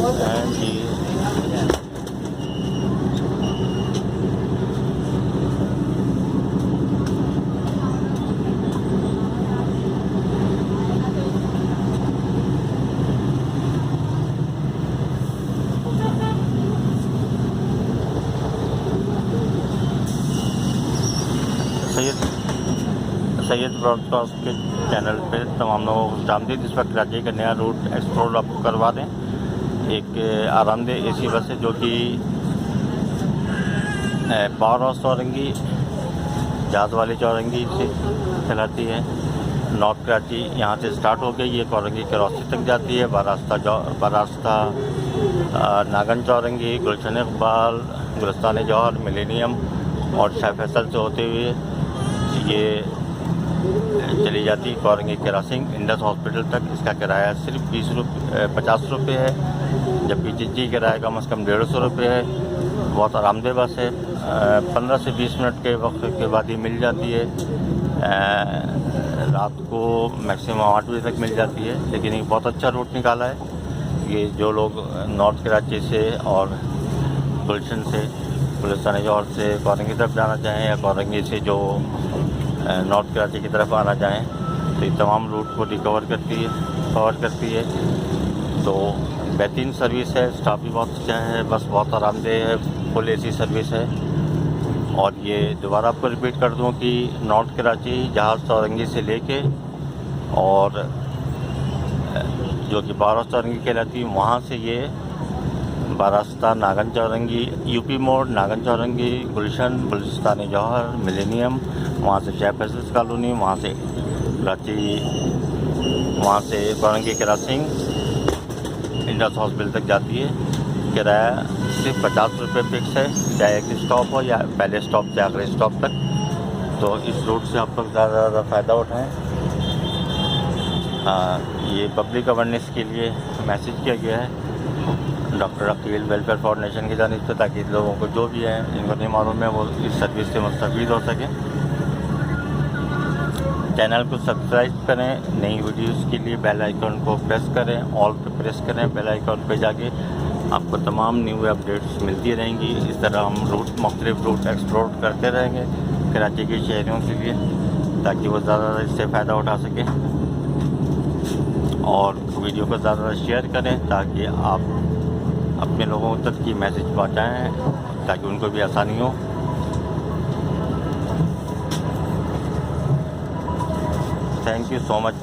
जी Syed Syed broadcast के channel पे तमाम लोगों को खुशामदीद। इस वक्त कराची का नया रूट एक्सप्लोर आपको करवा दें। एक आरामदेह एसी बस है जो कि पावर हाउस चौरंगी जहाज़ वाली चौरंगी से चलाती है। नॉर्थ कराची यहाँ से स्टार्ट हो गई, ये चौरंगी क्रॉसी तक जाती है। बारास्ता नागन चौरंगी, गुलशन इकबाल, गुलिस्तान जौहर, मिलेनियम और शाह फैसल से होते हुए ये चली जाती है चौरंगी क्रॉसिंग इंडस हॉस्पिटल तक। इसका किराया सिर्फ 50 रुपये है, जबकि जिज्जी किराया कम से कम 150 रुपये है। बहुत आरामदेह बस है। 15 से 20 मिनट के वक्त के बाद ही मिल जाती है। रात को मैक्सिमम 8 बजे तक मिल जाती है। लेकिन एक बहुत अच्छा रूट निकाला है ये। जो लोग नॉर्थ कराची से और गुलशन से, गुलिस्तान जौहर से चौरंगी तरफ जाना चाहें या चौरंगी से जो नॉर्थ कराची की तरफ आना चाहें, तो ये तमाम रूट को कवर करती है। तो बेहतरीन सर्विस है, स्टाफ भी बहुत अच्छा है, बस बहुत आरामदेह है, फुल एसी सर्विस है। और ये दोबारा आपको रिपीट कर दूं कि नॉर्थ कराची जहाज़ चौरंगी से लेके और जो कि बारह चौरंगी कहलाती है, वहाँ से ये बारास्ता नागन चौरंगी, यूपी मोड़, नागन चौरंगी, गुलशन, गुलिस्तान जौहर, मिलेनियम, वहाँ से शाह फैसल कॉलोनी, वहाँ से कराची, वहाँ से चौरंगी क्रॉसिंग इंडस हॉस्पिटल तक जाती है। किराया सिर्फ 50 रुपये फिक्स है, चाहे एक स्टॉप हो या पहले स्टॉप से आखिरी स्टॉप तक। तो इस रूट से आप लोग ज़्यादा फ़ायदा उठाएँ। ये पब्लिक अवेयरनेस के लिए मैसेज किया गया है डॉक्टर अकील वेलफेयर फाउंडेशन की जानिब से, ताकि लोगों को जो भी है जिनको नहीं मालूम है वो इस सर्विस से मुस्तफ़ीद हो सकें। चैनल को सब्सक्राइब करें। नई वीडियोस के लिए बेल आइकन को प्रेस करें, ऑल पे प्रेस करें। बेल आइकन पे जाके आपको तमाम न्यू अपडेट्स मिलती रहेंगी। इस तरह हम मुख्तलिफ रूट एक्सप्लोर करते रहेंगे कराची के शहरियों के लिए, ताकि वो ज़्यादा इससे फ़ायदा उठा सकें। और वीडियो को ज़्यादा शेयर करें ताकि आप अपने लोगों तक की मैसेज पहुंचाएं, ताकि उनको भी आसानी हो। Thank you so much.